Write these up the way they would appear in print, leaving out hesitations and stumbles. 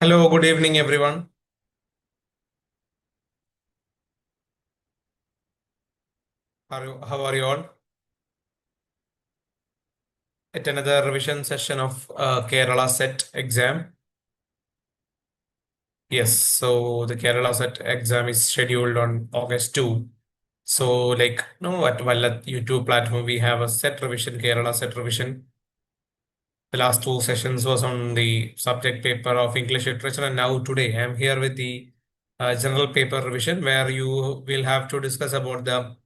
Hello, good evening, everyone. How are you all? At another revision session of Kerala Set exam. Yes, so the Kerala Set exam is scheduled on August 2. So, like, no, at Vallath YouTube platform, we have a set revision, Kerala Set revision. The last two sessions was on the subject paper of English literature, and now today I'm here with the general paper revision, where you will have to discuss about the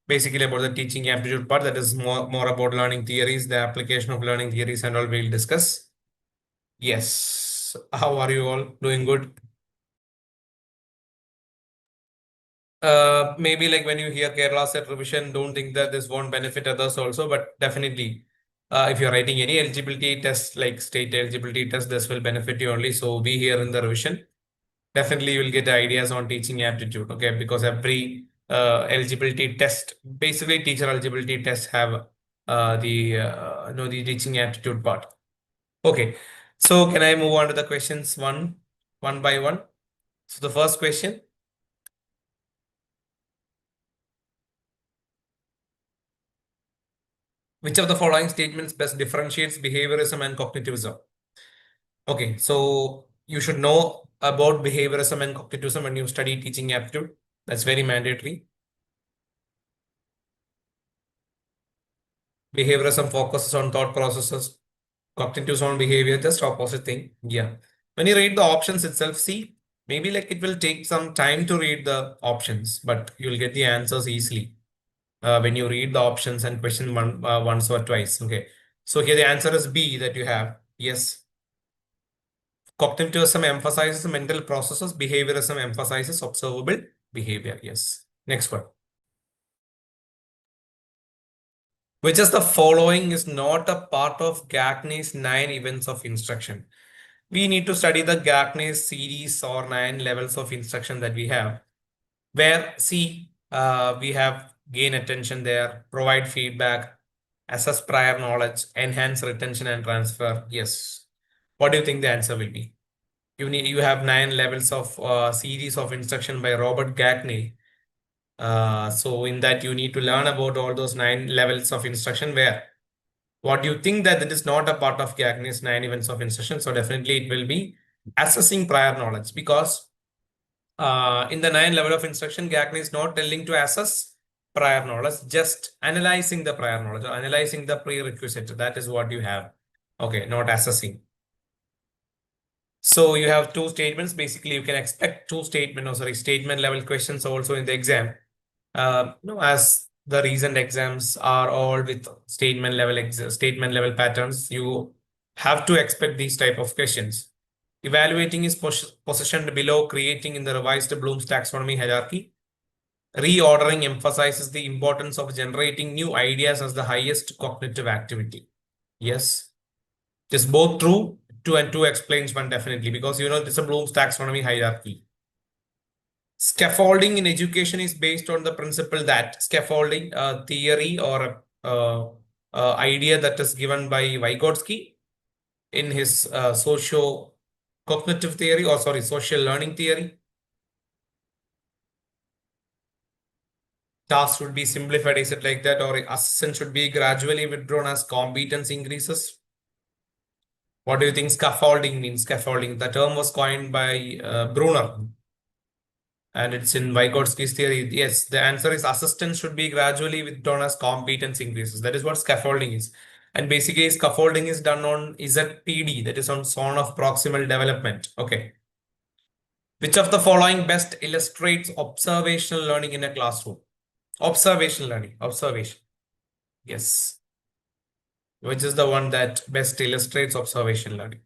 basically about the teaching aptitude part. That is more about learning theories, the application of learning theories, and all we'll discuss. Yes. How are you all? Doing good? Maybe like when you hear Kerala set revision, don't think that this won't benefit others also, but definitely, if you're writing any eligibility test, like state eligibility test, this will benefit you only. So be here in the revision. Definitely, you will get ideas on teaching aptitude. Okay, because every eligibility test, basically teacher eligibility tests have the teaching aptitude part. Okay, so can I move on to the questions one by one? So the first question. Which of the following statements best differentiates behaviorism and cognitivism? Okay, so you should know about behaviorism and cognitivism when you study teaching aptitude. That's very mandatory. Behaviorism focuses on thought processes, cognitivism on behavior, just opposite thing. Yeah. When you read the options itself, see, maybe like it will take some time to read the options, but you'll get the answers easily when you read the options and question once or twice. Okay. So here the answer is B that you have. Yes. Cognitivism emphasizes mental processes. Behaviorism emphasizes observable behavior. Yes. Next one. Which is the following is not a part of Gagney's 9 events of instruction? We need to study the Gagney's series or 9 levels of instruction that we have. Where see, we have gain attention there, provide feedback, assess prior knowledge, enhance retention and transfer. Yes. What do you think the answer will be? You have 9 levels of series of instruction by Robert Gagney. So in that you need to learn about all those 9 levels of instruction. Where what do you think that it is not a part of Gagney's 9 events of instruction? So definitely it will be assessing prior knowledge, because in the 9 level of instruction, Gagney is not telling to assess prior knowledge, just analyzing the prior knowledge or analyzing the prerequisite. That is what you have. Okay, not assessing. So you have two statements. Basically, you can expect two statement level questions also in the exam. As the recent exams are all with statement level patterns, you have to expect these type of questions. Evaluating is positioned below creating in the revised Bloom's taxonomy hierarchy. Reordering emphasizes the importance of generating new ideas as the highest cognitive activity. Yes, it is both true. Two and two explains one definitely, because this is a Bloom's taxonomy hierarchy. Scaffolding in education is based on the principle that scaffolding theory or idea that is given by Vygotsky in his socio-cognitive theory, or sorry, social learning theory. Tasks should be simplified, is it like that? Or assessment should be gradually withdrawn as competence increases. What do you think scaffolding means? Scaffolding, the term was coined by Brunner, and it's in Vygotsky's theory. Yes, the answer is assistance should be gradually withdrawn as competence increases. That is what scaffolding is. And basically, scaffolding is done on ZPD, that is on zone of proximal development. Okay. Which of the following best illustrates observational learning in a classroom? Observational learning, observation. Yes. Which is the one that best illustrates observational learning?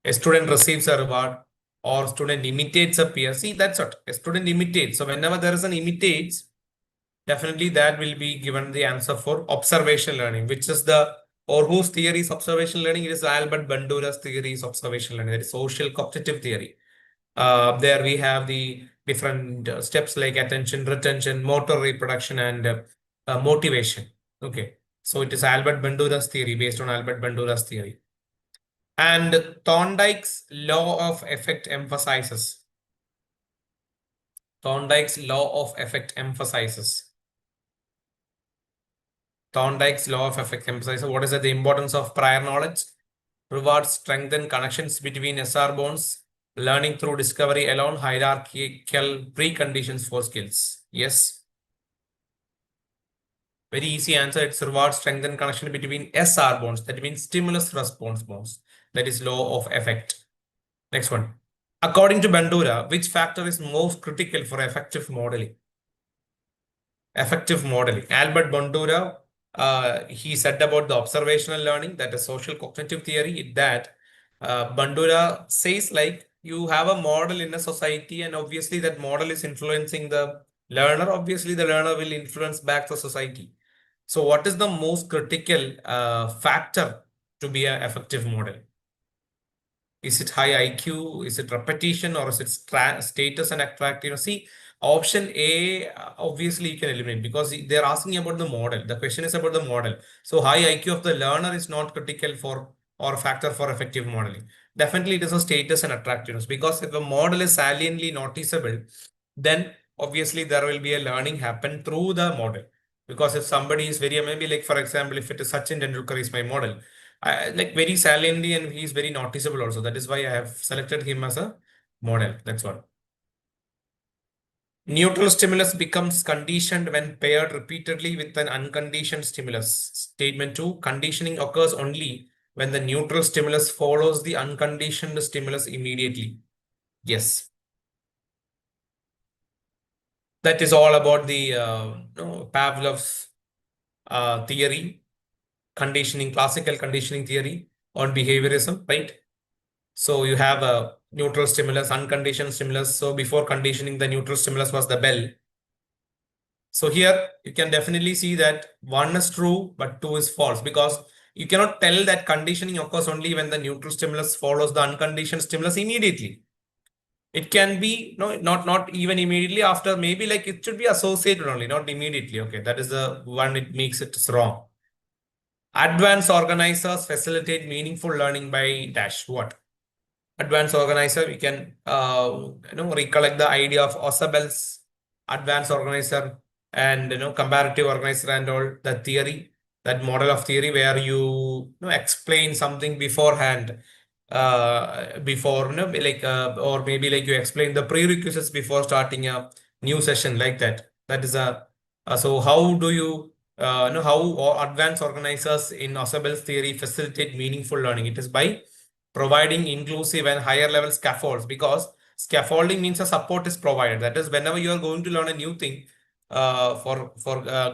A student receives a reward, or student imitates a peer. See, that's what a student imitates. So whenever there is an imitates, definitely that will be given the answer for observational learning, which is or whose theory is observational learning? It is Albert Bandura's theory is observational learning. That is social cognitive theory. There we have the different steps like attention, retention, motor reproduction, and motivation. Okay. So it is Albert Bandura's theory, based on Albert Bandura's theory. And Thorndike's law of effect emphasizes. Thorndike's law of effect emphasizes. Thorndike's law of effect emphasizes what is the importance of prior knowledge, rewards strengthen connections between SR bonds, learning through discovery alone, hierarchical preconditions for skills. Yes. Very easy answer. It's reward strengthen connection between SR bonds. That means stimulus response bonds. That is law of effect. Next one. According to Bandura, which factor is most critical for effective modeling? Effective modeling. Albert Bandura, he said about the observational learning, that is social cognitive theory, that Bandura says like you have a model in a society and obviously that model is influencing the learner. Obviously the learner will influence back the society. So what is the most critical factor to be an effective model? Is it high IQ? Is it repetition or is it status and attractiveness? See, option A, obviously you can eliminate because they're asking about the model. The question is about the model. So high IQ of the learner is not critical for or factor for effective modeling. Definitely it is a status and attractiveness because if a model is saliently noticeable, then obviously there will be a learning happen through the model. Because if somebody is very, maybe like for example, if it is Sachin Tendulkar is my model, I like very saliently and he is very noticeable also. That is why I have selected him as a model. That's what. Neutral stimulus becomes conditioned when paired repeatedly with an unconditioned stimulus. Statement 2, conditioning occurs only when the neutral stimulus follows the unconditioned stimulus immediately. Yes. That is all about the Pavlov's theory, conditioning, classical conditioning theory on behaviorism, right? So you have a neutral stimulus, unconditioned stimulus. So before conditioning, the neutral stimulus was the bell. So here you can definitely see that one is true, but two is false because you cannot tell that conditioning occurs only when the neutral stimulus follows the unconditioned stimulus immediately. It can be not even immediately after, maybe like it should be associated only, not immediately. Okay, that is the one it makes it wrong. Advanced organizers facilitate meaningful learning by dash what? Advanced organizer, we can recollect the idea of Osabel's advanced organizer and comparative organizer and all that theory, that model of theory where you explain something beforehand, before like or maybe like you explain the prerequisites before starting a new session like that. That is a so how do you know how advanced organizers in Osabel's theory facilitate meaningful learning? It is by providing inclusive and higher level scaffolds, because scaffolding means a support is provided. That is, whenever you are going to learn a new thing for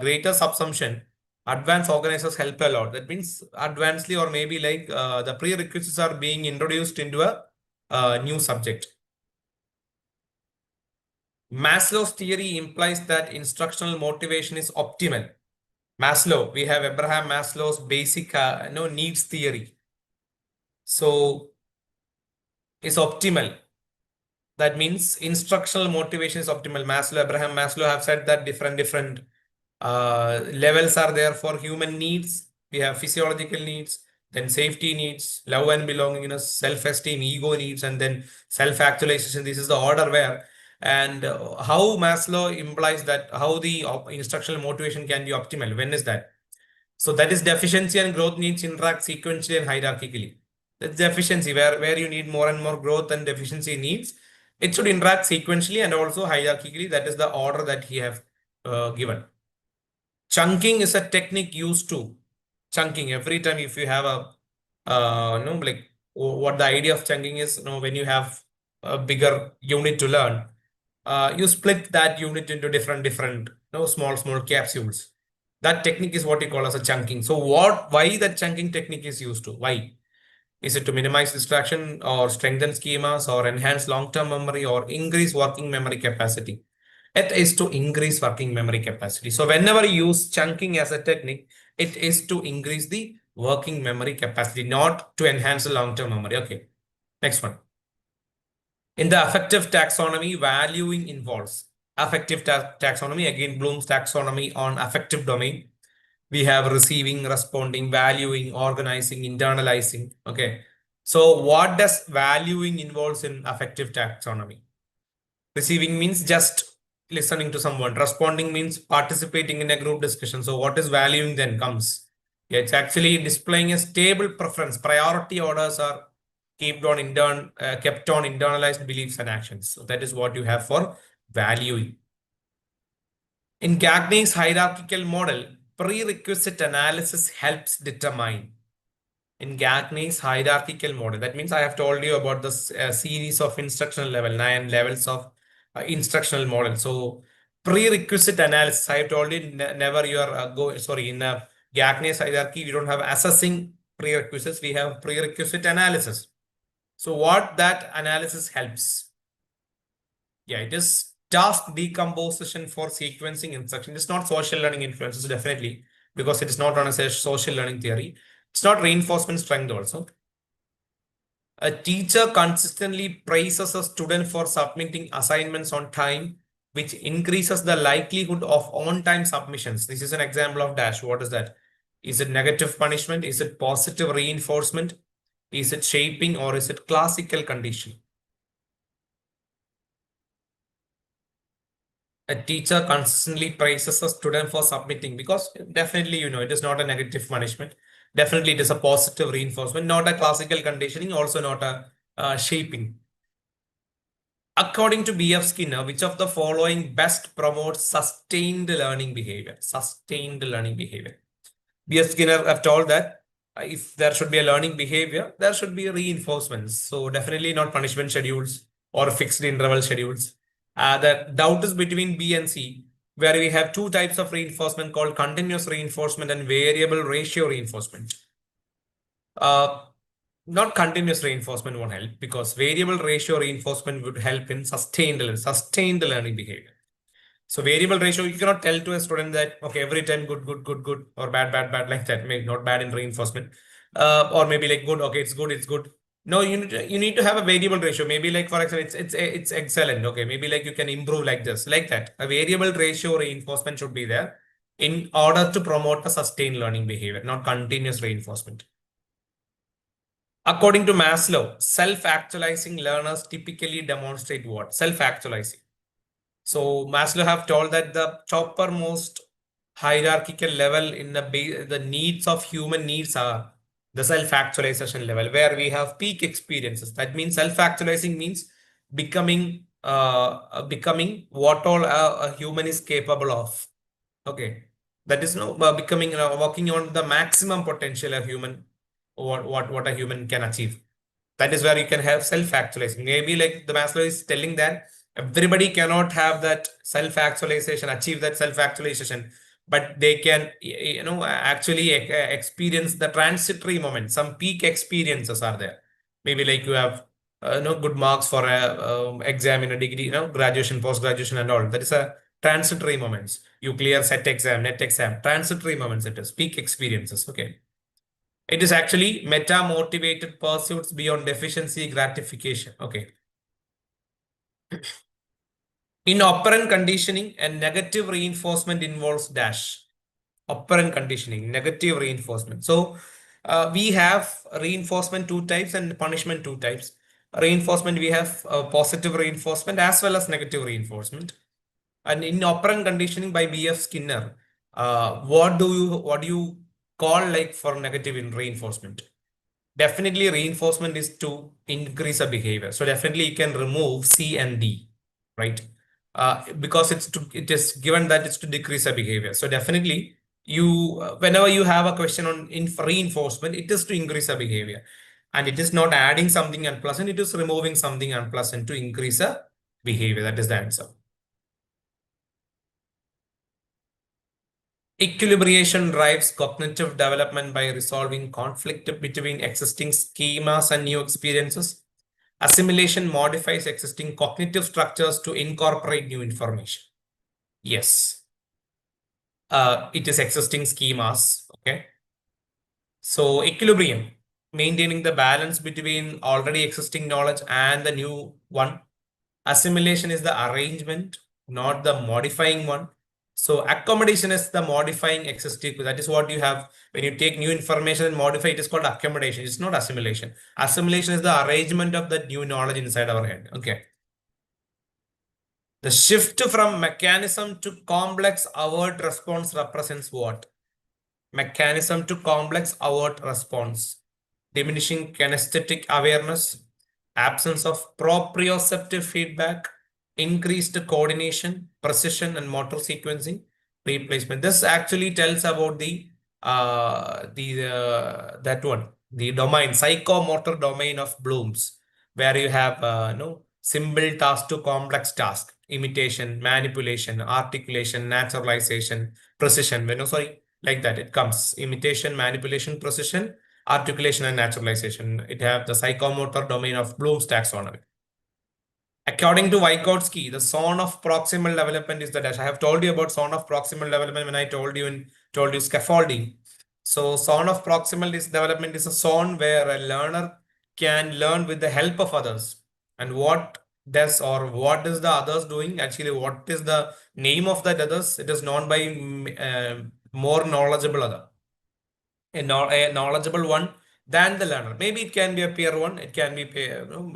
greater subsumption, advanced organizers help a lot. That means advancedly or maybe like the prerequisites are being introduced into a new subject. Maslow's theory implies that instructional motivation is optimal. Maslow, we have Abraham Maslow's basic needs theory. So is optimal. That means instructional motivation is optimal. Abraham Maslow have said that different levels are there for human needs. We have physiological needs, then safety needs, love and belongingness, self-esteem, ego needs, and then self-actualization. This is the order where, and how Maslow implies that how the instructional motivation can be optimal. When is that? So that is deficiency and growth needs interact sequentially and hierarchically. That's deficiency where you need more and more growth and deficiency needs. It should interact sequentially and also hierarchically. That is the order that he have given. Chunking is a technique used to chunking. Every time if you have a like what the idea of chunking is, when you have a bigger unit to learn, you split that unit into different small capsules. That technique is what you call as a chunking. So why that chunking technique is used to? Why? Is it to minimize distraction or strengthen schemas or enhance long-term memory or increase working memory capacity? It is to increase working memory capacity. So whenever you use chunking as a technique, it is to increase the working memory capacity, not to enhance the long-term memory. Okay, next one. In the affective taxonomy, valuing involves affective taxonomy. Again, Bloom's taxonomy on affective domain. We have receiving, responding, valuing, organizing, internalizing. Okay. So what does valuing involves in affective taxonomy? Receiving means just listening to someone. Responding means participating in a group discussion. So what is valuing then comes? Yeah, it's actually displaying a stable preference. Priority orders are kept on internalized beliefs and actions. So that is what you have for valuing. In Gagney's hierarchical model, prerequisite analysis helps determine. In Gagney's hierarchical model, that means I have told you about this series of instructional level, 9 levels of instructional model. So prerequisite analysis, I have told you never you are in Gagney's hierarchy, we don't have assessing prerequisites, we have prerequisite analysis. So what that analysis helps? Yeah, it is task decomposition for sequencing instruction. It's not social learning influences, definitely, because it is not on a social learning theory. It's not reinforcement strength also. A teacher consistently praises a student for submitting assignments on time, which increases the likelihood of on-time submissions. This is an example of dash. What is that? Is it negative punishment? Is it positive reinforcement? Is it shaping, or is it classical condition? A teacher consistently praises a student for submitting, because definitely, it is not a negative punishment. Definitely, it is a positive reinforcement, not a classical conditioning, also not a shaping. According to B.F. Skinner, which of the following best promotes sustained learning behavior? Sustained learning behavior. B.F. Skinner have told that if there should be a learning behavior, there should be reinforcements. So definitely not punishment schedules or fixed interval schedules. The doubt is between B and C, where we have two types of reinforcement called continuous reinforcement and variable ratio reinforcement. Not continuous reinforcement won't help, because variable ratio reinforcement would help in sustained learning behavior. So variable ratio, you cannot tell to a student that, okay, every time good, good, good, good, or bad, bad, bad, like that. Maybe not bad in reinforcement. Or maybe like good, okay, it's good, it's good. No, you need to have a variable ratio. Maybe like, for example, it's excellent. Okay, maybe like you can improve like this, like that. A variable ratio reinforcement should be there in order to promote a sustained learning behavior, not continuous reinforcement. According to Maslow, self-actualizing learners typically demonstrate what? Self-actualizing. So Maslow have told that the toppermost hierarchical level in the needs of human needs are the self-actualization level, where we have peak experiences. That means self-actualizing means becoming what all a human is capable of. Okay, that is no becoming working on the maximum potential of human, what a human can achieve. That is where you can have self-actualizing. Maybe like the Maslow is telling that everybody cannot have that self-actualization, achieve that self-actualization, but they can, actually experience the transitory moment. Some peak experiences are there. Maybe like you have, good marks for a exam in a degree, graduation, post-graduation and all. That is a transitory moments. You clear set exam, net exam, transitory moments. It is peak experiences. Okay. It is actually meta-motivated pursuits beyond efficiency gratification. Okay. In operant conditioning, a negative reinforcement involves dash. Operant conditioning, negative reinforcement. So we have reinforcement two types and punishment two types. Reinforcement, we have positive reinforcement as well as negative reinforcement. And in operant conditioning by B.F. Skinner, what do you call like for negative reinforcement? Definitely reinforcement is to increase a behavior. So definitely you can remove C and D, right? Because it is given that it's to decrease a behavior. So definitely you, whenever you have a question on reinforcement, it is to increase a behavior. And it is not adding something unpleasant, it is removing something unpleasant to increase a behavior. That is the answer. Equilibration drives cognitive development by resolving conflict between existing schemas and new experiences. Assimilation modifies existing cognitive structures to incorporate new information. Yes, it is existing schemas. Okay. So equilibrium, maintaining the balance between already existing knowledge and the new one. Assimilation is the arrangement, not the modifying one. So accommodation is the modifying existing. That is what you have when you take new information and modify. It is called accommodation. It's not assimilation. Assimilation is the arrangement of the new knowledge inside our head. Okay. The shift from mechanism to complex overt response represents what? Mechanism to complex overt response. Diminishing kinesthetic awareness, absence of proprioceptive feedback, increased coordination, precision, and motor sequencing, replacement. This actually tells about that one, the domain, psychomotor domain of Bloom's, where you have no simple task to complex task, imitation, manipulation, articulation, naturalization, precision. No, sorry, like that. It comes imitation, manipulation, precision, articulation, and naturalization. It have the psychomotor domain of Bloom's taxonomy. According to Vygotsky, the zone of proximal development is the dash. I have told you about zone of proximal development when I told you scaffolding. So zone of proximal development is a zone where a learner can learn with the help of others. And what does or what is the others doing? Actually, what is the name of that others? It is known by more knowledgeable other. A knowledgeable one than the learner. Maybe it can be a peer one. It can be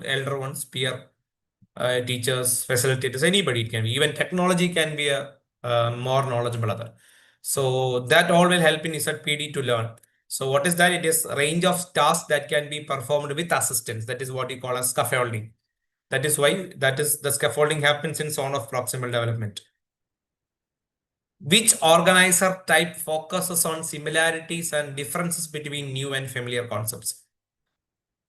elder ones, peer teachers, facilitators, anybody it can be. Even technology can be a more knowledgeable other. So that all will help in ZPD to learn. So what is that? It is a range of tasks that can be performed with assistance. That is what we call as scaffolding. That is why the scaffolding happens in zone of proximal development. Which organizer type focuses on similarities and differences between new and familiar concepts?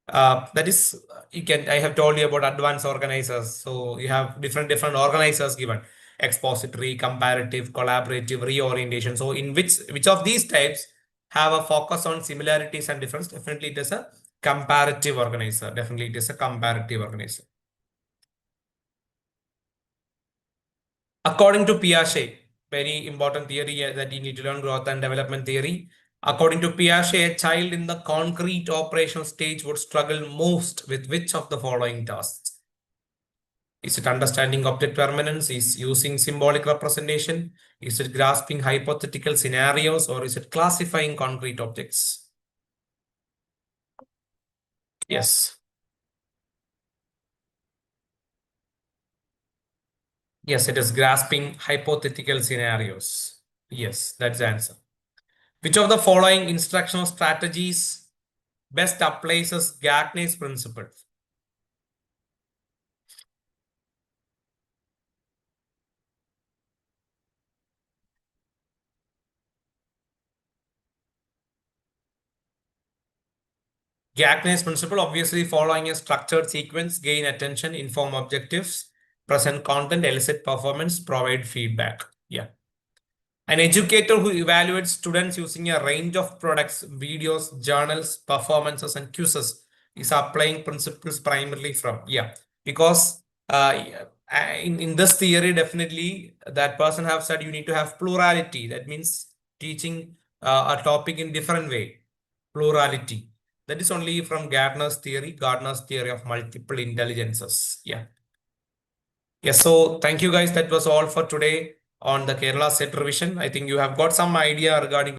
That is, I have told you about advanced organizers. So you have different organizers given: expository, comparative, collaborative, reorientation. So in which of these types have a focus on similarities and difference? Definitely it is a comparative organizer. Definitely it is a comparative organizer. According to Piaget, very important theory that you need to learn, growth and development theory. According to Piaget, a child in the concrete operational stage would struggle most with which of the following tasks? Is it understanding object permanence? Is using symbolic representation? Is it grasping hypothetical scenarios? Or is it classifying concrete objects? Yes. Yes, it is grasping hypothetical scenarios. Yes, that's the answer. Which of the following instructional strategies best applies Gagney's principle? Gagney's principle, obviously following a structured sequence, gain attention, inform objectives, present content, elicit performance, provide feedback. Yeah. An educator who evaluates students using a range of products, videos, journals, performances, and quizzes is applying principles primarily from, yeah, because in this theory, definitely that person have said you need to have plurality. That means teaching a topic in different way, plurality. That is only from Gardner's theory of multiple intelligences. Yeah. Yes, so thank you guys. That was all for today on the Kerala set revision. I think you have got some idea regarding